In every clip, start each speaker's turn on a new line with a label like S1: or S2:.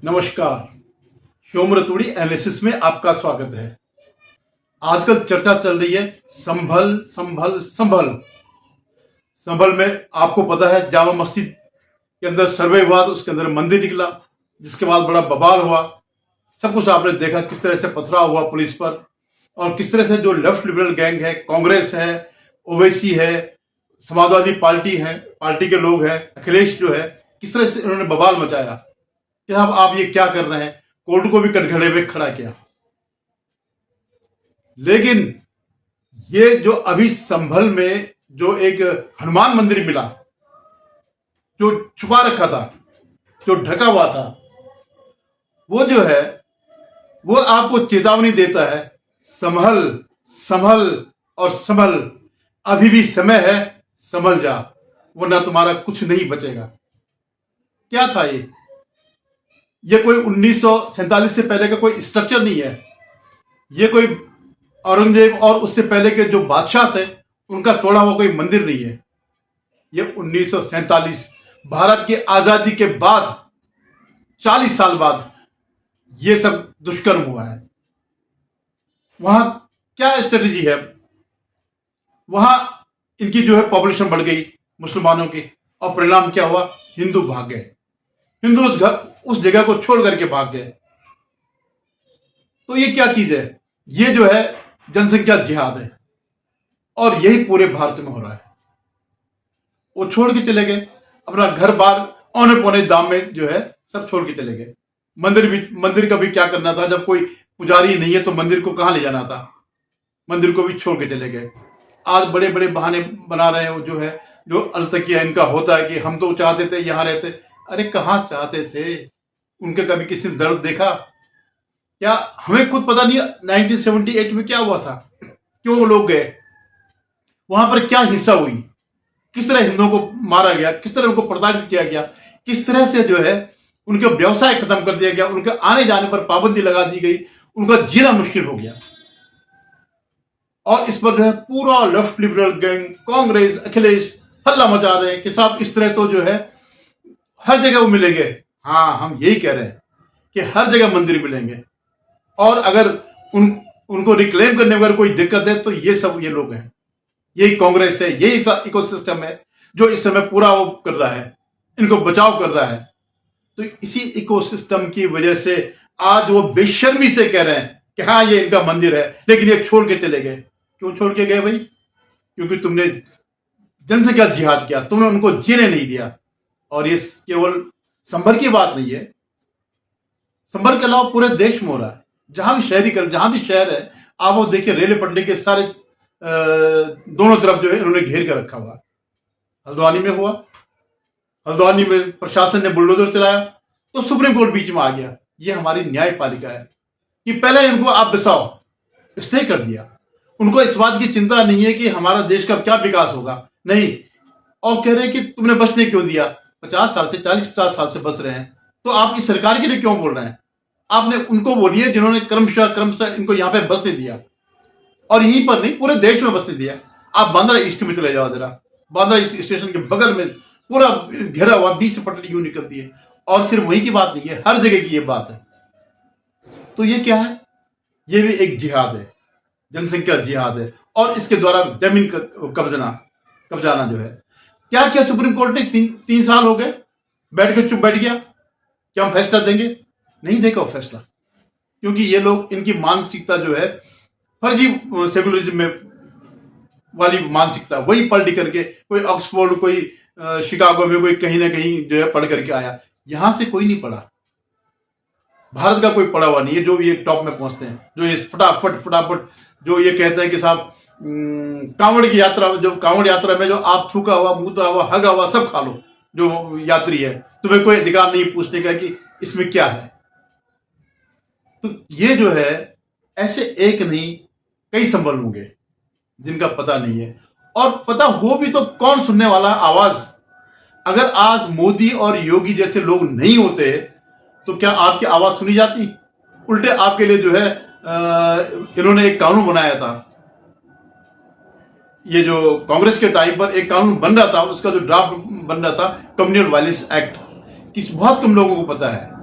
S1: नमस्कार। शोम रतूड़ी एनालिसिस में आपका स्वागत है। आजकल चर्चा चल रही है संभल संभल संभल संभल में आपको पता है जामा मस्जिद के अंदर सर्वे हुआ तो उसके अंदर मंदिर निकला, जिसके बाद बड़ा बवाल हुआ। सब कुछ आपने देखा किस तरह से पथराव हुआ पुलिस पर, और किस तरह से जो लेफ्ट लिबरल गैंग है, कांग्रेस है, ओवैसी है, समाजवादी पार्टी है, पार्टी के लोग हैं, अखिलेश जो है, किस तरह से इन्होंने बवाल मचाया कि अब आप ये क्या कर रहे हैं, कोर्ट को भी कटघरे में खड़ा किया। लेकिन ये जो अभी संभल में जो एक हनुमान मंदिर मिला, जो छुपा रखा था, जो ढका हुआ था, वो जो है वो आपको चेतावनी देता है संभल संभल और संभल, अभी भी समय है, संभल जा, वरना तुम्हारा कुछ नहीं बचेगा। क्या था ये कोई 1947 से पहले का कोई स्ट्रक्चर नहीं है। ये कोई औरंगजेब और उससे पहले के जो बादशाह थे उनका तोड़ा हुआ कोई मंदिर नहीं है। ये 1947 भारत की आजादी के बाद 40 साल बाद ये सब दुष्कर्म हुआ है। वहां क्या स्ट्रेटेजी है? वहां इनकी जो है पॉपुलेशन बढ़ गई मुसलमानों की, और परिणाम क्या हुआ? हिंदू भाग गए, हिंदू उस जगह को छोड़ करके भाग गए। तो ये क्या चीज है? ये जो है जनसंख्या जिहाद है, और यही पूरे भारत में हो रहा है। वो छोड़ के चले गए अपना घर बार, औने पौने दाम में जो है सब छोड़ के चले गए। मंदिर का भी क्या करना था? जब कोई पुजारी नहीं है तो मंदिर को कहां ले जाना था? मंदिर को भी छोड़ के चले गए। आज बड़े बड़े बहाने बना रहे हो, जो है जो अलतकिया इनका होता है कि हम तो चाहते थे यहां रहते। अरे कहां चाहते थे? उनके कभी किसी ने दर्द देखा क्या? हमें खुद पता नहीं 1978 में क्या हुआ था, क्यों वो लोग गए, वहां पर क्या हिंसा हुई, किस तरह हिंदुओं को मारा गया, किस तरह उनको प्रताड़ित किया गया, किस तरह से जो है उनका व्यवसाय खत्म कर दिया गया, उनके आने जाने पर पाबंदी लगा दी गई, उनका जीना मुश्किल हो गया। और इस पर जो है पूरा left liberal gang, Congress, Akhilesh हल्ला मचा रहे हैं कि साहब इस तरह तो जो है हर जगह वो मिलेंगे। हाँ, हम यही कह रहे हैं कि हर जगह मंदिर मिलेंगे, और अगर उनको रिक्लेम करने में अगर कोई दिक्कत है तो ये लोग हैं, यही कांग्रेस है, यही इकोसिस्टम है जो इस समय पूरा वो कर रहा है, इनको बचाव कर रहा है। तो इसी इकोसिस्टम की वजह से आज वो बेशर्मी से कह रहे हैं कि हाँ ये इनका मंदिर है, लेकिन ये छोड़ के चले गए। क्यों छोड़ के गए भाई? क्योंकि तुमने जनसंख्या जिहाद किया, तुमने उनको जीने नहीं दिया। और ये केवल संभल की बात नहीं है, संभल के अलावा पूरे देश में हो रहा है। जहां भी शहर है, आप वो देखिए रेल पटरी के सारे दोनों तरफ जो है इन्होंने घेर कर रखा हुआ। हल्द्वानी में हुआ, हल्द्वानी में प्रशासन ने बुलडोजर चलाया तो सुप्रीम कोर्ट बीच में आ गया। ये हमारी न्यायपालिका है कि पहले इनको आप बचाओ, स्टे कर दिया। उनको इस बात की चिंता नहीं है कि हमारा देश का क्या विकास होगा, नहीं। और कह रहे हैं कि तुमने बचने क्यों दिया? 50 साल से 40-50 साल से बच रहे हैं, तो आप इस सरकार के लिए क्यों बोल रहे हैं? आपने उनको बोलिए जिन्होंने क्रमशः इनको यहां पे बसने दिया, और यहीं पर नहीं पूरे देश में बसने दिया। आप बांद्रा ईस्ट में चले जाओ जरा, बांद्रा ईस्ट स्टेशन के बगल में पूरा घेरा हुआ, 20 पटरी यूं निकलती है। और सिर्फ वहीं की बात नहीं है, हर जगह की ये बात है। तो ये क्या है? ये भी एक जिहाद है, जनसंख्या जिहाद है, और इसके द्वारा जमीन कब्जाना जो है। क्या किया सुप्रीम कोर्ट ने? 3 साल हो गए चुप बैठ गया। क्या हम फैसला देंगे? नहीं देगा वो फैसला, क्योंकि ये लोग, इनकी मानसिकता जो है फर्जी सेकुलरिज्म में वाली मानसिकता, वही पढ़ लिख करके कोई ऑक्सफोर्ड, कोई शिकागो में, कोई कहीं ना कहीं जो है पढ़ करके आया। यहां से कोई नहीं पढ़ा, भारत का कोई पढ़ा हुआ नहीं है जो ये टॉप में पहुंचते हैं, जो ये फटाफट जो ये कहते हैं कि साहब कांवड़ यात्रा में जो आप थूका हुआ, मुंहता हुआ, हगा हुआ सब खा लो, जो यात्री है, तुम्हें कोई अधिकार नहीं पूछने का कि इसमें क्या है। तो ये जो है ऐसे एक नहीं कई संभल होंगे जिनका पता नहीं है, और पता हो भी तो कौन सुनने वाला आवाज। अगर आज मोदी और योगी जैसे लोग नहीं होते तो क्या आपकी आवाज सुनी जाती? उल्टे आपके लिए जो है इन्होंने एक कानून बनाया था, ये जो कांग्रेस के टाइम पर एक कानून बन रहा था, उसका जो ड्राफ्ट बन रहा था, कम्युनल वायलेंस एक्ट, कि बहुत कम लोगों को पता है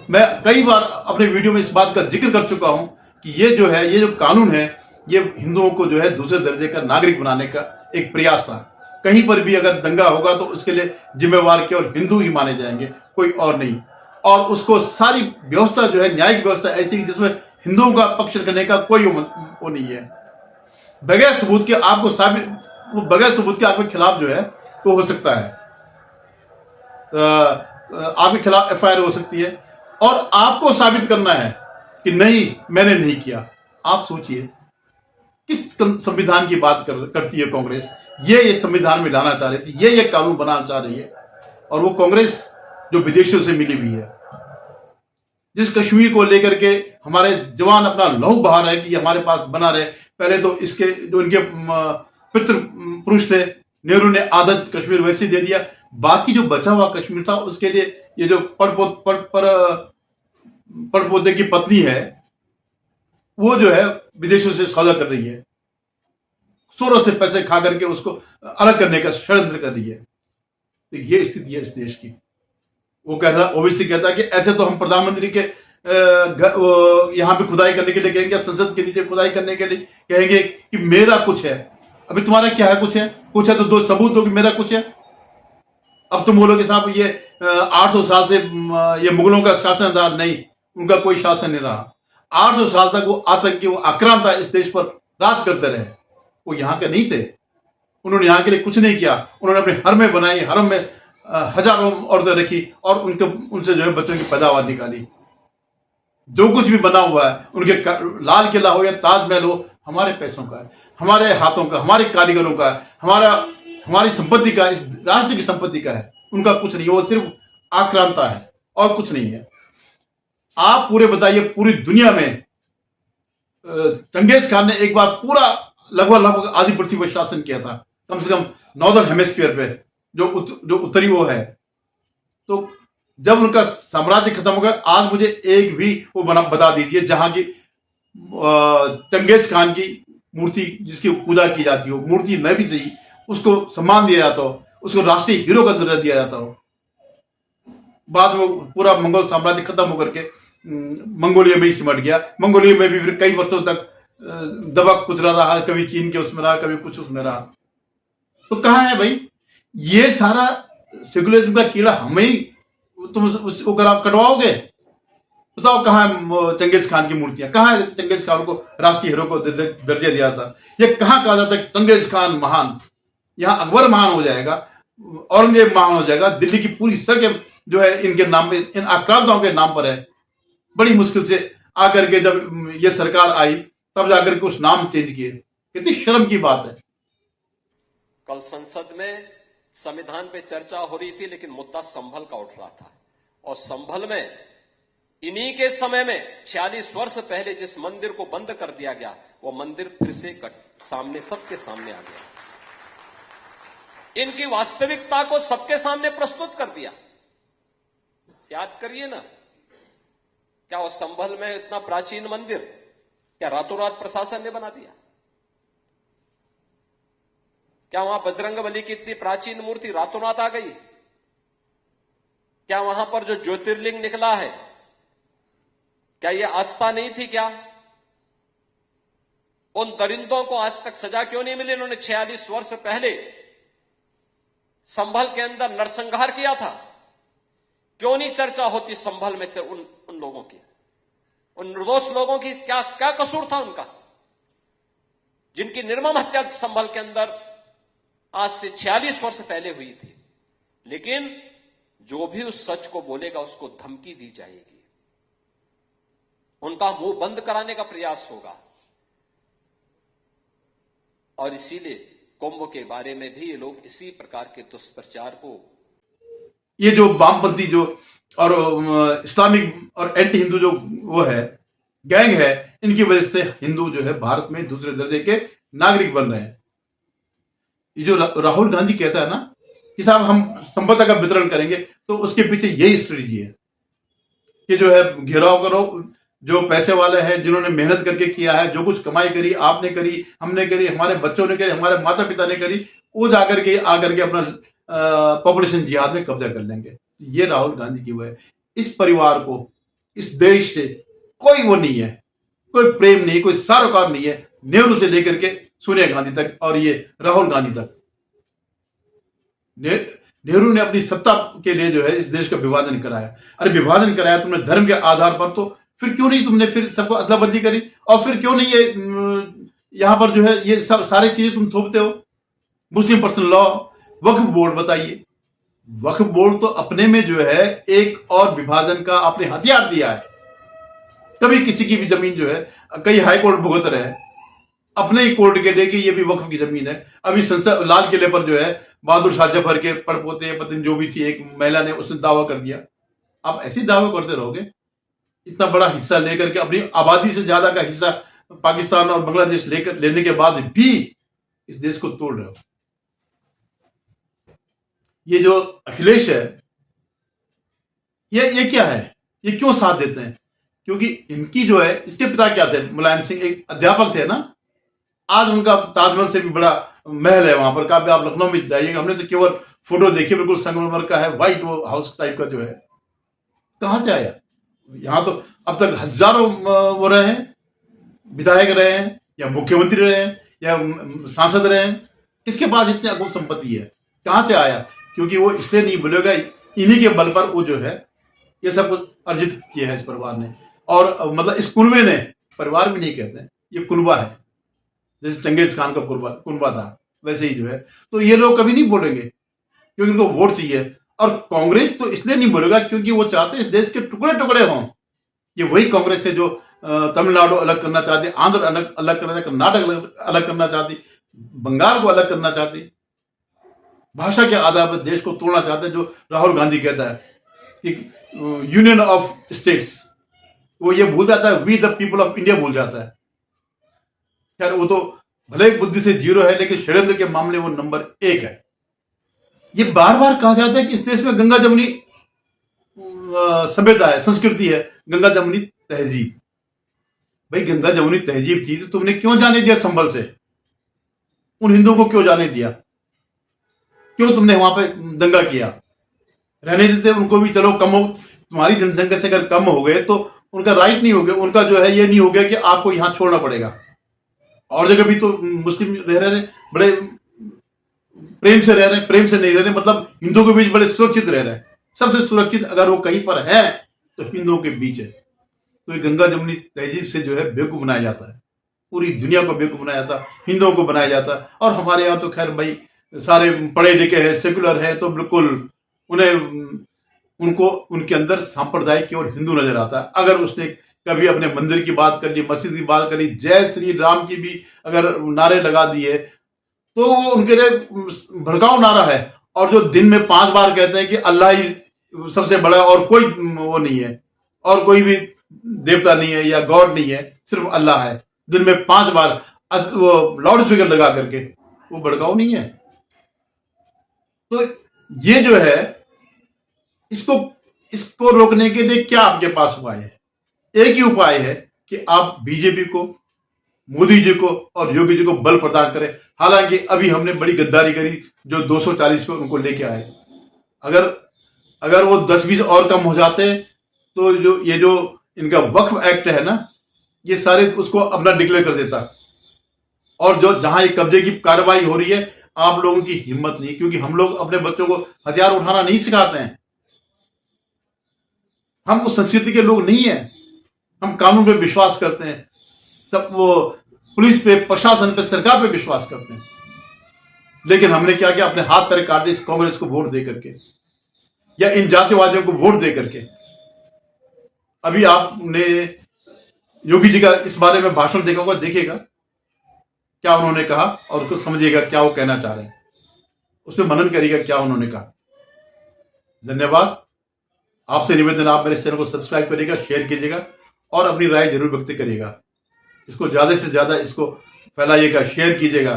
S1: मैं कई बार अपने वीडियो में इस बात का जिक्र कर चुका हूं कि ये जो है, ये जो कानून है, ये हिंदुओं को जो है दूसरे दर्जे का नागरिक बनाने का एक प्रयास था। कहीं पर भी अगर दंगा होगा तो उसके लिए जिम्मेवार केवल हिंदू ही माने जाएंगे, कोई और नहीं। और उसको सारी व्यवस्था जो है, न्यायिक व्यवस्था ऐसी जिसमें हिंदुओं का पक्ष करने का कोई वो नहीं है। बगैर सबूत के आपको बगैर सबूत के आपके खिलाफ जो है वो हो सकता है, आपके खिलाफ एफआईआर हो सकती है और आपको साबित करना है कि नहीं, मैंने नहीं किया। आप सोचिए किस संविधान की बात करती है कांग्रेस। ये संविधान में लाना चाह रही थी, ये कानून बनाना चाह रही है, और वो कांग्रेस जो विदेशियों से मिली हुई है, जिस कश्मीर को लेकर के हमारे जवान अपना लहू बहा रहे कि हमारे पास बना रहे। पहले तो इसके जो इनके पितृ पुरुष थे, नेहरू ने आधा कश्मीर वैसे दे दिया, बाकी जो बचा हुआ कश्मीर था उसके लिए ये जो पड़पोते की पत्नी है वो जो है विदेशों से सौदा कर रही है, जोरों से पैसे खा करके उसको अलग करने का षड्यंत्र कर रही है। तो ये स्थिति है इस देश की। वो कहता, ओवैसी कहता कि ऐसे तो हम प्रधानमंत्री के यहां पे खुदाई करने के लिए कहेंगे, संसद के नीचे खुदाई करने के लिए कहेंगे कि मेरा कुछ है। अभी तुम्हारा क्या है? कुछ है तो दो सबूत दो कि मेरा कुछ है। अब तुम बोलोगे साहब ये 800 साल से ये मुगलों का शासन था। नहीं, उनका कोई शासन नहीं रहा। 800 साल तक वो आतंकी, वो आक्रांता इस देश पर राज करते रहे। वो यहाँ के नहीं थे, उन्होंने यहाँ के लिए कुछ नहीं किया। उन्होंने अपने हरमें बनाई, हरम में हजारों औरतें रखी और उनसे जो है बच्चों की पैदावार निकाली। जो कुछ भी बना हुआ है, उनके लाल किला हो या ताजमहल हो, हमारे पैसों का है, हमारे हाथों का, हमारे कारीगरों का है, हमारी संपत्ति का, इस राष्ट्र की संपत्ति का है। उनका कुछ नहीं, वो सिर्फ आक्रांता है और कुछ नहीं है। आप पूरे बताइए, पूरी दुनिया में चंगेज खान ने एक बार पूरा लगभग आधी पृथ्वी पर शासन किया था, कम से कम नॉर्दर्न हेमिस्फीयर पे, जो उत्तरी वो है। तो जब उनका साम्राज्य खत्म हो गया, आज मुझे एक भी वो बता दीजिए जहां की चंगेज खान की मूर्ति जिसकी पूजा की जाती हो, मूर्ति न भी सही, उसको सम्मान दिया जाता हो, उसको राष्ट्रीय हीरो का दर्जा दिया जाता हो। बाद में पूरा मंगोल साम्राज्य खत्म होकर के मंगोलिया में ही सिमट गया। मंगोलिया में भी फिर कई वर्षों तक दबक कुचला रहा, कभी चीन के उसमें रहा, कभी कुछ उसमें रहा। तो कहां है भाई ये सारा सेकुलरिज्म का कीड़ा? हमें ही तुम उसको अगर आप कटवाओगे, बताओ कहां है चंगेज खान की मूर्तियां? कहां है चंगेज खान को राष्ट्रीय हीरो को दर्जा दिया था? ये कहां कहा जाता है चंगेज खान महान? यहां अकबर महान हो जाएगा, औरंगजेब महान हो जाएगा, दिल्ली की पूरी सड़कें जो है इनके नाम पे, इन आक्रांताओं के नाम पर है। बड़ी मुश्किल से आकर के जब ये सरकार आई तब जाकर के उस नाम चेंज किए। कितनी शर्म की बात है।
S2: कल संसद में संविधान पे चर्चा हो रही थी, लेकिन मुद्दा संभल का उठ रहा था। और संभल में इन्हीं के समय में 46 वर्ष पहले जिस मंदिर को बंद कर दिया गया, वो मंदिर फिर से सबके सामने आ गया। इनकी वास्तविकता को सबके सामने प्रस्तुत कर दिया। याद करिए ना, क्या वो संभल में इतना प्राचीन मंदिर क्या रातों रात प्रशासन ने बना दिया? क्या वहां बजरंगबली की इतनी प्राचीन मूर्ति रातों रात आ गई? क्या वहां पर जो ज्योतिर्लिंग निकला है, क्या यह आस्था नहीं थी? क्या उन दरिंदों को आज तक सजा क्यों नहीं मिली? इन्होंने 46 वर्ष पहले संभल के अंदर नरसंहार किया था। क्यों नहीं चर्चा होती संभल में थे उन लोगों की, उन निर्दोष लोगों की? क्या कसूर था उनका, जिनकी निर्मम हत्या संभल के अंदर आज से 46 वर्ष पहले हुई थी? लेकिन जो भी उस सच को बोलेगा उसको धमकी दी जाएगी, उनका मुंह बंद कराने का प्रयास होगा। और इसीलिए कुंभ के बारे में भी ये लोग इसी प्रकार के दुष्प्रचार को,
S1: ये जो वामपंथी जो और इस्लामिक और एंटी हिंदू जो वो है गैंग है, इनकी वजह से हिंदू जो है भारत में दूसरे दर्जे के नागरिक बन रहे हैं। ये जो राहुल गांधी कहता है ना कि साहब हम संपदा का वितरण करेंगे, तो उसके पीछे यही स्ट्रेटजी है कि जो है घेराव करो, जो पैसे वाले हैं, जिन्होंने मेहनत करके किया है, जो कुछ कमाई करी, आपने करी, हमने करी, हमारे बच्चों ने करी, हमारे माता पिता ने करी, वो जाकर के आकर के अपना पॉपुलेशन जिहाद में कब्जा कर लेंगे। ये राहुल गांधी की वजह। इस परिवार को इस देश से कोई वो नहीं है, कोई प्रेम नहीं, कोई सरोकार नहीं है, नेहरू से लेकर के सोनिया गांधी तक और ये राहुल गांधी तक। नेहरू ने अपनी सत्ता के लिए जो है इस देश का विभाजन कराया। अरे विभाजन कराया तुमने धर्म के आधार पर, तो फिर क्यों नहीं तुमने फिर सबको अदला बदली करी, और फिर क्यों नहीं ये यहां पर जो है ये सब सारी चीजें तुम थोपते हो। मुस्लिम पर्सनल लॉ, वक्फ बोर्ड, बताइए वक्फ बोर्ड तो अपने में जो है एक और विभाजन का आपने हथियार दिया है। कभी किसी की भी जमीन जो है कई हाईकोर्ट भुगत रहे हैं अपने ही कोर्ट के लिए कि ये भी वक्फ की जमीन है। अभी संसद लाल किले पर जो है बहादुर शाह जफर के पड़पोते पत्नी जो भी थी एक महिला ने, उसने दावा कर दिया। आप ऐसे दावे करते रहोगे? इतना बड़ा हिस्सा लेकर के, अपनी आबादी से ज्यादा का हिस्सा पाकिस्तान और बांग्लादेश लेने के बाद भी इस देश को तोड़ रहे हो। ये जो अखिलेश है ये क्या है, ये क्यों साथ देते हैं? क्योंकि इनकी जो है, इसके पिता क्या थे, मुलायम सिंह एक अध्यापक थे ना। आज उनका ताजमहल से भी बड़ा महल है वहां पर। कभी आप लखनऊ में जाइएगा, हमने तो केवल फोटो देखी, बिल्कुल संगमरमर का है, व्हाइट वो हाउस टाइप का जो है। कहां से आया? यहां तो अब तक हजारों वो रहे हैं, विधायक रहे हैं या मुख्यमंत्री रहे हैं या सांसद रहे हैं। किसके पास इतनी अकुल संपत्ति है? कहां से आया? क्योंकि वो इसलिए नहीं बोलेगा, इन्हीं के बल पर वो जो है ये सब कुछ अर्जित किया है इस परिवार ने। और मतलब इस कुनबे ने, परिवार भी नहीं कहते, ये कुनबा है। जैसे चंगेज खान का कुनबा था, वैसे ही जो है। तो ये लोग कभी नहीं बोलेंगे क्योंकि उनको वोट चाहिए। और कांग्रेस तो इसलिए नहीं बोलेगा क्योंकि वो चाहते हैं इस देश के टुकड़े टुकड़े हों। ये वही कांग्रेस है जो तमिलनाडु अलग करना चाहती, आंध्र अलग करना चाहती, कर्नाटक अलग करना चाहती, बंगाल को अलग करना चाहती, भाषा के आधार पर देश को तोड़ना चाहते हैं। जो राहुल गांधी कहता है कि यूनियन ऑफ स्टेट्स, वो ये भूल जाता है, we the people of India भूल जाता है। खैर वो तो भले बुद्धि से जीरो है, लेकिन षड्यंत्र के मामले वो नंबर 1 है। ये बार बार कहा जाता है कि इस देश में गंगा जमुनी सभ्यता है, संस्कृति है, गंगा जमुनी तहजीब। भाई गंगा जमुनी तहजीब थी तो तुमने क्यों जाने दिया संभल से? उन हिंदुओं को क्यों जाने दिया? क्यों तुमने वहां पे दंगा किया? रहने देते उनको भी, चलो कम हो, तुम्हारी जनसंख्या से अगर कम हो गए तो उनका राइट नहीं हो गया, उनका जो है ये नहीं हो गया कि आपको यहां छोड़ना पड़ेगा। और जगह भी तो मुस्लिम रह रहे, बड़े प्रेम से रह रहे हैं, प्रेम से नहीं रह रहे, मतलब हिंदुओं के बीच बड़े सुरक्षित रह रहे हैं। सबसे सुरक्षित अगर वो कहीं पर है तो हिंदुओं के बीच है। तो ये गंगा जमुनी तहजीब से जो है बेवकूफ बनाया जाता है, पूरी दुनिया को बेवकूफ बनाया जाता है, हिंदुओं को बनाया जाता है। और हमारे यहाँ तो खैर भाई सारे पढ़े लिखे हैं, सेकुलर है, तो बिल्कुल उनको उनके अंदर सांप्रदायिक और हिंदू नजर आता है। अगर उसने कभी अपने मंदिर की बात कर ली, मस्जिद की बात करी, जय श्री राम की भी अगर नारे लगा दिए तो वो उनके लिए भड़काऊ नारा है। और जो दिन में 5 बार कहते हैं कि अल्लाह ही सबसे बड़ा, और कोई वो नहीं है, और कोई भी देवता नहीं है या गॉड नहीं है, सिर्फ अल्लाह है, दिन में 5 बार वो लाउड स्पीकर लगा करके, वो भड़काऊ नहीं है? तो ये जो है इसको रोकने के लिए क्या आपके पास उपाय है? एक ही उपाय है कि आप बीजेपी को, मोदी जी को और योगी जी को बल प्रदान करें। हालांकि अभी हमने बड़ी गद्दारी करी जो 240 पे उनको लेके आए। अगर वो 10-20 और कम हो जाते तो जो इनका वक्फ एक्ट है ना, ये सारे उसको अपना डिक्लेयर कर देता। और जो जहां ये कब्जे की कार्रवाई हो रही है, आप लोगों की हिम्मत नहीं, क्योंकि हम लोग अपने बच्चों को हथियार उठाना नहीं सिखाते हैं। हम उस संस्कृति के लोग नहीं हैं। हम कानून पे विश्वास करते हैं, सब वो पुलिस पे, प्रशासन पे, सरकार पे विश्वास करते हैं। लेकिन हमने क्या किया? अपने हाथ पैर काट दिए इस कांग्रेस को वोट दे करके, या इन जातिवादियों को वोट दे करके। अभी आपने योगी जी का इस बारे में भाषण देखा होगा, देखिएगा क्या उन्होंने कहा और कुछ समझिएगा क्या वो कहना चाह रहे हैं, उसमें मनन करिएगा क्या उन्होंने कहा। धन्यवाद। आपसे निवेदन, आप मेरे इस चैनल को सब्सक्राइब करिएगा, शेयर कीजिएगा और अपनी राय जरूर व्यक्त करिएगा। इसको ज्यादा से ज्यादा इसको फैलाइएगा, शेयर कीजिएगा।